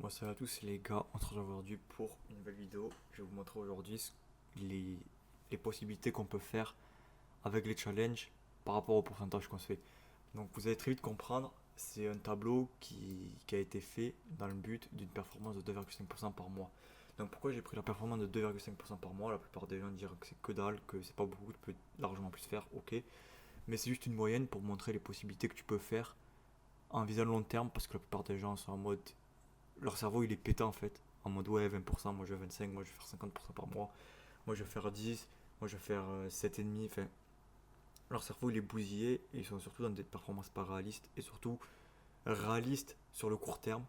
Bon, salut à tous les gars, on se retrouve aujourd'hui pour une nouvelle vidéo. Je vais vous montrer aujourd'hui les, les possibilités qu'on peut faire avec les challenges par rapport au pourcentage qu'on se fait. Donc vous allez très vite comprendre, c'est un tableau qui a été fait dans le but d'une performance de 2,5% par mois. Donc pourquoi j'ai pris la performance de 2,5% par mois? La plupart des gens diront que c'est que dalle, que c'est pas beaucoup, tu peux largement plus faire, ok. Mais c'est juste une moyenne pour montrer les possibilités que tu peux faire en visant le long terme parce que la plupart des gens sont en mode leur cerveau il est pété en fait. En mode ouais 20%, moi je vais 25, moi je vais faire 50% par mois, moi je vais faire 10, moi je vais faire 7,5. Enfin, leur cerveau il est bousillé et ils sont surtout dans des performances pas réalistes et surtout réalistes sur le court terme,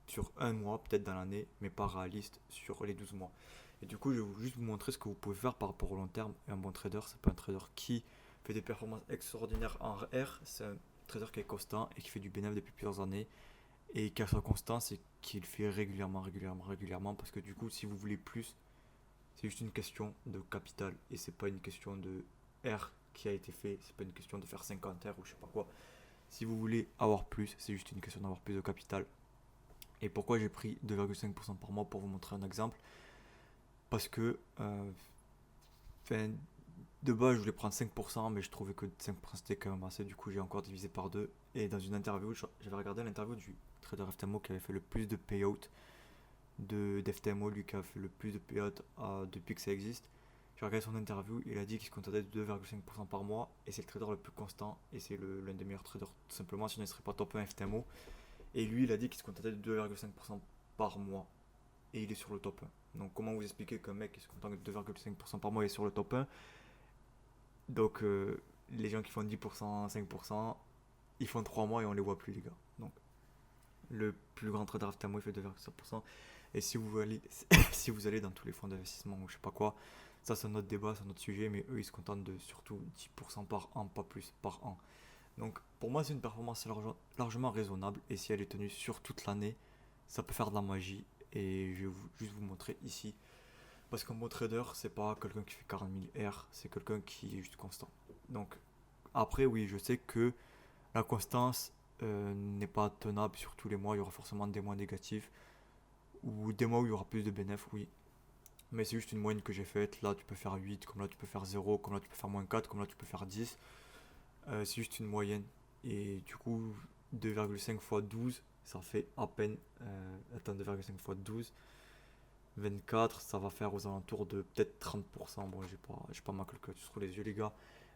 sur un mois peut-être dans l'année, mais pas réalistes sur les 12 mois. Et du coup je vais juste vous montrer ce que vous pouvez faire par rapport au long terme. Et un bon trader, c'est pas un trader qui fait des performances extraordinaires en R, c'est un trader qui est constant et qui fait du bénéfice depuis plusieurs années et qu'à sa constance et qu'il fait régulièrement parce que du coup si vous voulez plus c'est juste une question de capital et c'est pas une question de R qui a été fait, c'est pas une question de faire 50 R ou je sais pas quoi. Si vous voulez avoir plus, c'est juste une question d'avoir plus de capital. Et pourquoi j'ai pris 2,5% par mois pour vous montrer un exemple? Parce que enfin, de base je voulais prendre 5% mais je trouvais que 5% c'était quand même assez, du coup j'ai encore divisé par deux. Et dans une interview, j'avais regardé l'interview du trader FTMO qui avait fait le plus de payout d'FTMO, lui qui a fait le plus de payout depuis que ça existe. J'ai regardé son interview, il a dit qu'il se contentait de 2,5% par mois et c'est le trader le plus constant et c'est l'un des meilleurs traders tout simplement, sinon il ne serait pas top 1 FTMO. Et lui il a dit qu'il se contentait de 2,5% par mois et il est sur le top 1. Donc comment vous expliquer qu'un mec qui se contente de 2,5% par mois est sur le top 1? Donc les gens qui font 10%, 5%, ils font 3 mois et on les voit plus les gars. Donc le plus grand trader FTMO il fait 2,5%. Et si vous allez, si vous allez dans tous les fonds d'investissement ou je sais pas quoi, ça c'est un autre débat, c'est un autre sujet, mais eux ils se contentent de surtout 10% par an, pas plus par an. Donc pour moi c'est une performance largement raisonnable et si elle est tenue sur toute l'année, ça peut faire de la magie et je vais juste vous montrer ici. Parce qu'un bon trader, c'est pas quelqu'un qui fait 40 000 R, c'est quelqu'un qui est juste constant. Donc après oui, je sais que la constance n'est pas tenable sur tous les mois, il y aura forcément des mois négatifs ou des mois où il y aura plus de bénéfices, oui. Mais c'est juste une moyenne que j'ai faite. Là, tu peux faire 8, comme là, tu peux faire 0, comme là, tu peux faire -4, comme là, tu peux faire 10. C'est juste une moyenne. Et du coup, 2,5 fois 12, ça fait à peine. Attends, 2,5 fois 12, 24, ça va faire aux alentours de peut-être 30%. Bon, j'ai pas ma calculatrice sous les yeux, les gars.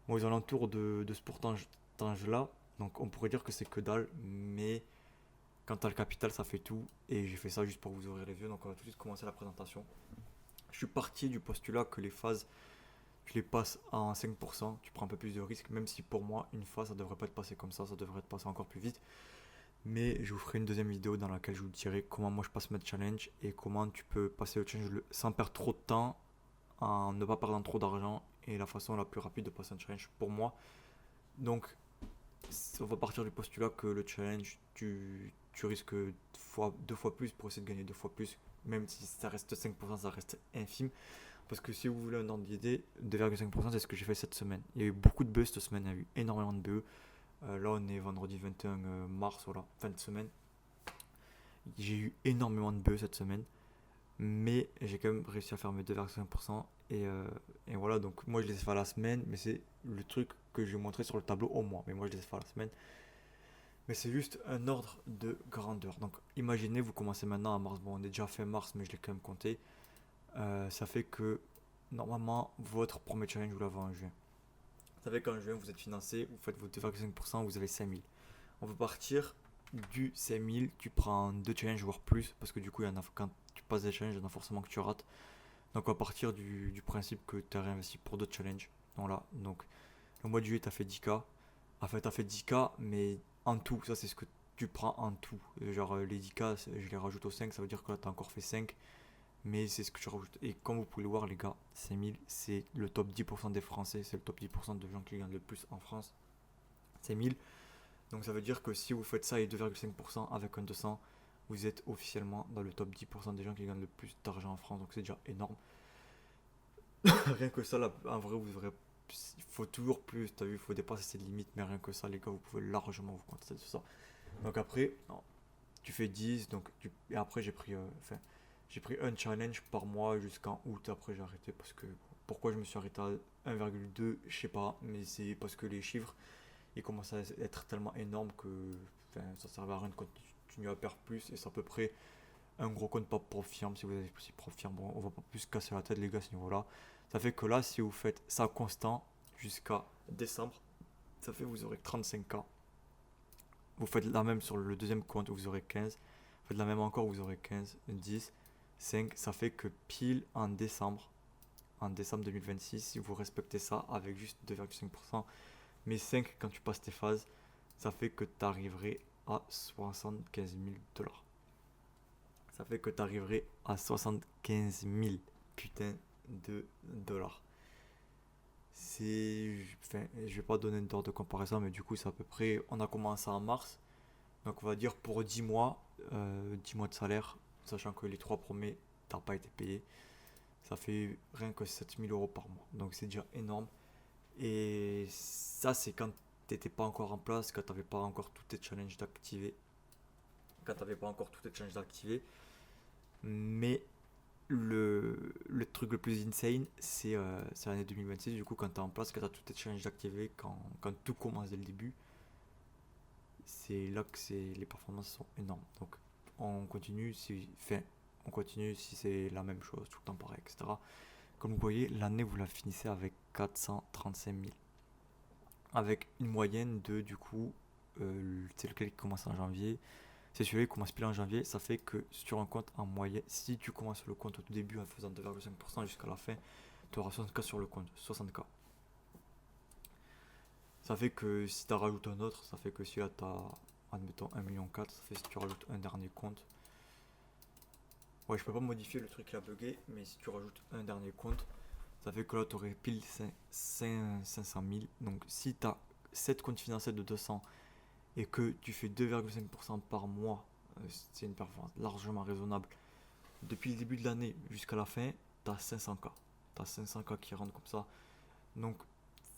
Bon, aux alentours de ce pourcentage-là. Donc, on pourrait dire que c'est que dalle. Mais quant à le capital, ça fait tout. Et j'ai fait ça juste pour vous ouvrir les yeux. Donc, on va tout de suite commencer la présentation. Je suis parti du postulat que les phases, tu les passes à 5%, tu prends un peu plus de risques, même si pour moi, une phase, ça devrait pas être passé comme ça devrait être passé encore plus vite. Mais je vous ferai une deuxième vidéo dans laquelle je vous dirai comment moi je passe mes challenges et comment tu peux passer le challenge sans perdre trop de temps, en ne pas perdre trop d'argent et la façon la plus rapide de passer un challenge pour moi. Donc, on va partir du postulat que le challenge, tu risques deux fois plus pour essayer de gagner deux fois plus, même si ça reste 5%, ça reste infime. Parce que si vous voulez un ordre d'idée, 2,5% c'est ce que j'ai fait cette semaine. Il y a eu beaucoup de BE cette semaine, il y a eu énormément de BE. Là on est vendredi 21 mars, voilà, fin de semaine. J'ai eu énormément de BE cette semaine. Mais j'ai quand même réussi à faire mes 2,5%. Et voilà, donc moi je les ai fait à la semaine, mais c'est le truc que je vais montrer sur le tableau au mois. Mais moi je les ai fait à la semaine. Mais c'est juste un ordre de grandeur. Donc imaginez, vous commencez maintenant à mars. Bon, on est déjà fait mars, mais je l'ai quand même compté. Ça fait que normalement, votre premier challenge, vous l'avez en juin. Ça fait qu'en juin, vous êtes financé, vous faites vos 2,5%, vous avez 5000. On peut partir du 5000, tu prends deux challenges, voire plus, parce que du coup, quand tu passes des challenges, il y en a forcément que tu rates. Donc on va partir du principe que tu as réinvesti pour d'autres challenges. Voilà, donc le mois de juillet, tu as fait 10K. Enfin, tu as fait 10K, mais en tout, ça c'est ce que tu prends en tout. Genre les 10K, je les rajoute au 5, ça veut dire que là, tu as encore fait 5. Mais c'est ce que tu rajoutes. Et comme vous pouvez le voir, les gars, 5000, c'est le top 10% des Français, c'est le top 10% de gens qui gagnent le plus en France. 5000. Donc ça veut dire que si vous faites ça et 2,5% avec un 200, vous êtes officiellement dans le top 10% des gens qui gagnent le plus d'argent en France. Donc c'est déjà énorme. Rien que ça, là, en vrai, vous devrez. Il faut toujours plus, t'as vu, il faut dépasser cette limite, mais rien que ça, les gars, vous pouvez largement vous contenter de ça. Donc après, non, tu fais 10, et après j'ai pris un challenge par mois jusqu'en août, après j'ai arrêté parce que, pourquoi je me suis arrêté à 1,2, je sais pas, mais c'est parce que les chiffres, ils commencent à être tellement énormes que ça servait à rien de continuer à perdre plus, et c'est à peu près un gros compte pas Profirme. Si vous avez si Profirme, bon, on va pas plus se casser la tête les gars à ce niveau là. Ça fait que là, si vous faites ça constant jusqu'à décembre, ça fait que vous aurez 35K. Vous faites la même sur le deuxième compte, vous aurez 15. Vous faites la même encore, vous aurez 15, 10, 5. Ça fait que pile en décembre 2026, si vous respectez ça avec juste 2,5%, mais 5 quand tu passes tes phases, ça fait que tu arriverais à 75 000 dollars. Ça fait que tu arriverais à 75 000 putain de dollars. Je vais pas donner une ordre de comparaison, mais du coup, c'est à peu près. On a commencé en mars, donc on va dire pour 10 mois de salaire, sachant que les 3 premiers, t'as pas été payé. Ça fait rien que 7 000 € par mois, donc c'est déjà énorme. Et ça, c'est quand t'étais pas encore en place, quand t'avais pas encore tous tes challenges d'activer. Mais le truc le plus insane, c'est l'année 2026. Du coup, quand tu es en place, quand tu as tous tes challenges activés, quand tout commence dès le début, c'est là que les performances sont énormes. Donc, on continue si c'est la même chose, tout le temps pareil, etc. Comme vous voyez, l'année, vous la finissez avec 435 000. Avec une moyenne de, du coup, c'est lequel qui commence en janvier. C'est celui-là qui commence pile en janvier. Ça fait que sur un compte en moyenne, si tu commences le compte au tout début en faisant 2,5% jusqu'à la fin, tu auras 60K sur le compte. 60K. Ça fait que si tu rajoutes un autre, ça fait que si là tu as, admettons, 1,4 million, ça fait si tu rajoutes un dernier compte. Ouais, je peux pas modifier le truc qui a bugué, mais si tu rajoutes un dernier compte, ça fait que là tu aurais pile 500 000. Donc si tu as 7 comptes financiers de 200 et que tu fais 2,5% par mois, c'est une performance largement raisonnable. Depuis le début de l'année jusqu'à la fin, tu as 500K. Tu as 500K qui rentrent comme ça. Donc,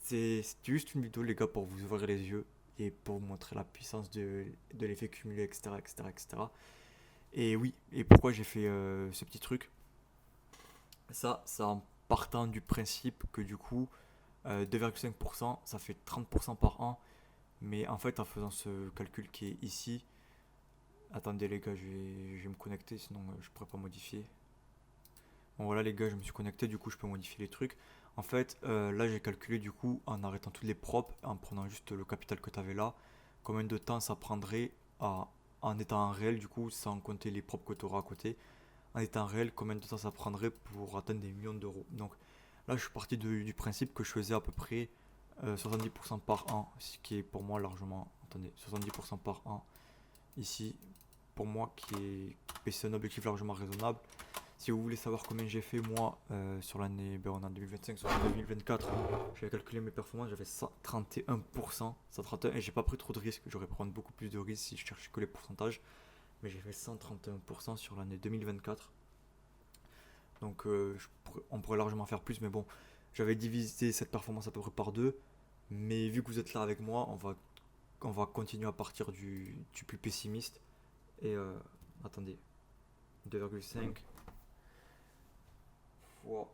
c'est juste une vidéo, les gars, pour vous ouvrir les yeux et pour vous montrer la puissance de l'effet cumulé, etc., etc., etc. Et oui, et pourquoi j'ai fait ce petit truc. Ça, c'est en partant du principe que du coup, 2,5%, ça fait 30% par an. Mais en fait, en faisant ce calcul qui est ici, attendez les gars, je vais me connecter, sinon je pourrais pas modifier. Bon voilà les gars, je me suis connecté, du coup je peux modifier les trucs. En fait, là j'ai calculé du coup en arrêtant tous les props, en prenant juste le capital que tu avais là, combien de temps ça prendrait en étant en réel, du coup sans compter les props que tu auras à côté, en étant réel, combien de temps ça prendrait pour atteindre des millions d'euros. Donc là je suis parti du principe que je faisais à peu près 70% par an, ce qui est pour moi largement, attendez, 70% par an ici, pour moi c'est un objectif largement raisonnable. Si vous voulez savoir combien j'ai fait moi sur l'année, ben on est en 2025, sur l'année 2024, j'avais calculé mes performances, j'avais 131%, 131, et j'ai pas pris trop de risques, j'aurais pu prendre beaucoup plus de risques si je cherchais que les pourcentages, mais j'ai fait 131% sur l'année 2024. Donc on pourrait largement faire plus, mais bon, j'avais divisé cette performance à peu près par deux, mais vu que vous êtes là avec moi, on va continuer à partir du plus pessimiste, et attendez, 2,5 fois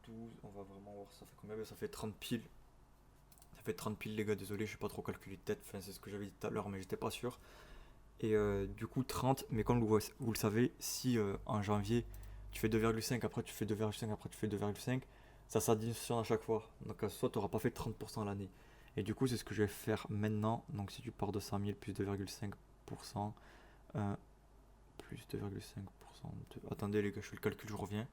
12, on va vraiment voir ça fait combien. Ça fait 30 piles. Ça fait 30 piles les gars, désolé, je suis pas trop calculé de tête, enfin, c'est ce que j'avais dit tout à l'heure, mais j'étais pas sûr. Et du coup 30, mais comme vous le savez, si en janvier tu fais 2,5, après tu fais 2,5, après tu fais 2,5, ça s'additionne à chaque fois. Donc soit tu n'auras pas fait 30% à l'année. Et du coup c'est ce que je vais faire maintenant. Donc si tu pars de 100 000 plus 2,5%, plus 2,5%, attendez les gars, je fais le calcul, je reviens.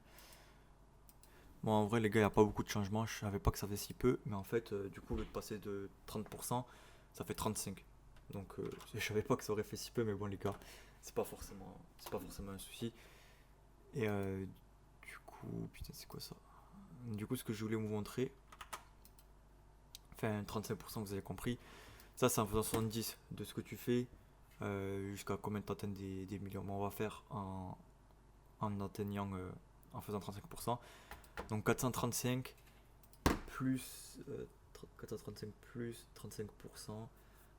Bon, en vrai, les gars, il n'y a pas beaucoup de changements. Je savais pas que ça fait si peu. Mais en fait, du coup, au lieu de passer de 30%, ça fait 35%. Donc, je savais pas que ça aurait fait si peu. Mais bon, les gars, c'est pas forcément un souci. Et du coup, putain, c'est quoi ça? Du coup, ce que je voulais vous montrer, enfin, 35%, vous avez compris. Ça, c'est en faisant 70 de ce que tu fais jusqu'à combien tu atteins des millions. Mais on va faire en atteignant, en faisant 35%. Donc 435 plus 435 plus 35%,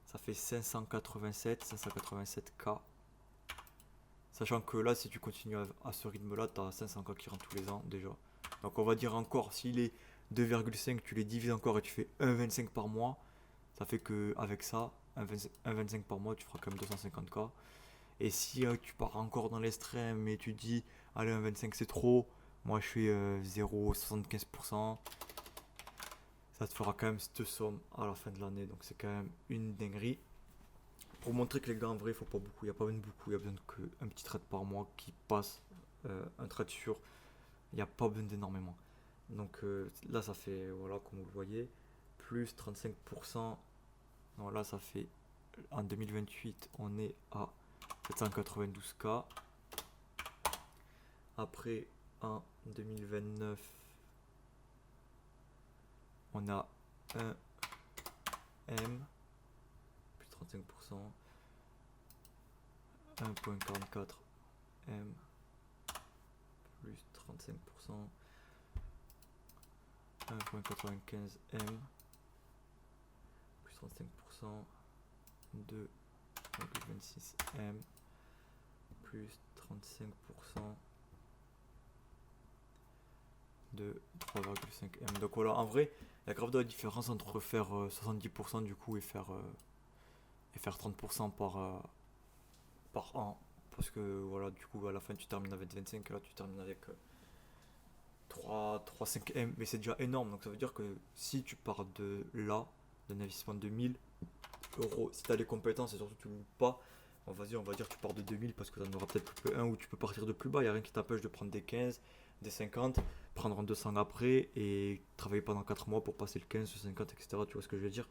ça fait 587K Sachant que là, si tu continues à ce rythme-là, tu as 500K qui rentrent tous les ans déjà. Donc on va dire encore, s'il est 2,5, tu les divises encore et tu fais 1,25 par mois. Ça fait que avec ça, 1,25 par mois, tu feras quand même 250K. Et si tu pars encore dans l'extrême et tu dis, allez, 1,25 c'est trop, moi je fais 0,75%, ça te fera quand même cette somme à la fin de l'année. Donc c'est quand même une dinguerie. Pour montrer que les gars, en vrai, il faut pas beaucoup, il n'y a pas besoin de beaucoup, il y a besoin qu'un petit trade par mois qui passe, un trade sûr, il n'y a pas besoin d'énormément. Donc là, ça fait, voilà, comme vous le voyez, plus 35%. Non, là, ça fait, en 2028, on est à 792K. Après, en 2029, on a un M, plus 35%, 1,44 M, plus 35%, 1,95 M, plus 35%, 2,26 M, plus 35% de 3,5 M. Donc voilà, en vrai, il y a grave de la différence entre faire 70% du coup et faire 30% par an. Parce que voilà, du coup, à la fin, tu termines avec 25, là, tu termines avec 5 M, mais c'est déjà énorme. Donc ça veut dire que si tu pars de là, d'un investissement de 1000 euros, si tu as les compétences et surtout tu ne loues pas, on va dire que tu pars de 2000 parce que tu en auras peut-être plus que un ou tu peux partir de plus bas. Il n'y a rien qui t'empêche de prendre des 15, des 50, prendre un 200 après et travailler pendant 4 mois pour passer le 15, le 50, etc. Tu vois ce que je veux dire?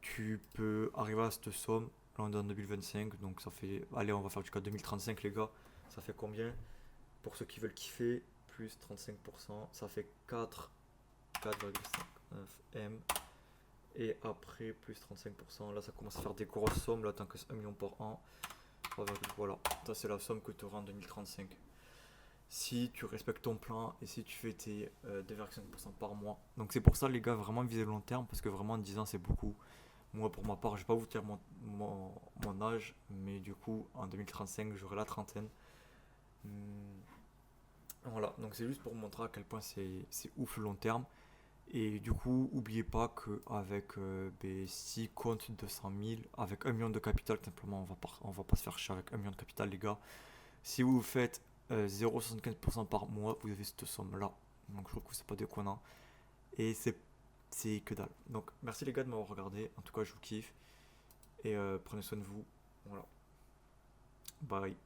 Tu peux arriver à cette somme. Là on est en 2025, donc ça fait. Allez, on va faire jusqu'à 2035, les gars. Ça fait combien? Pour ceux qui veulent kiffer, plus 35%, ça fait 4,59 M. Et après, plus 35%, là ça commence à faire des grosses sommes, là tant que c'est 1 million par an. Voilà, ça c'est la somme que tu auras en 2035. Si tu respectes ton plan et si tu fais tes 2,5% par mois. Donc c'est pour ça les gars, vraiment viser le long terme, parce que vraiment 10 ans c'est beaucoup. Moi pour ma part, je vais pas vous dire mon âge, mais du coup en 2035 j'aurai la trentaine. Hmm, voilà, donc c'est juste pour vous montrer à quel point c'est ouf le long terme. Et du coup, oubliez pas qu'avec 6 comptes de 100 000, avec 1 million de capital, tout simplement, on va pas se faire chier avec 1 million de capital, les gars. Si vous faites 0,75% par mois, vous avez cette somme-là. Donc je trouve que c'est pas déconnant. Et c'est que dalle. Donc merci les gars de m'avoir regardé. En tout cas, je vous kiffe. Et prenez soin de vous. Voilà. Bye.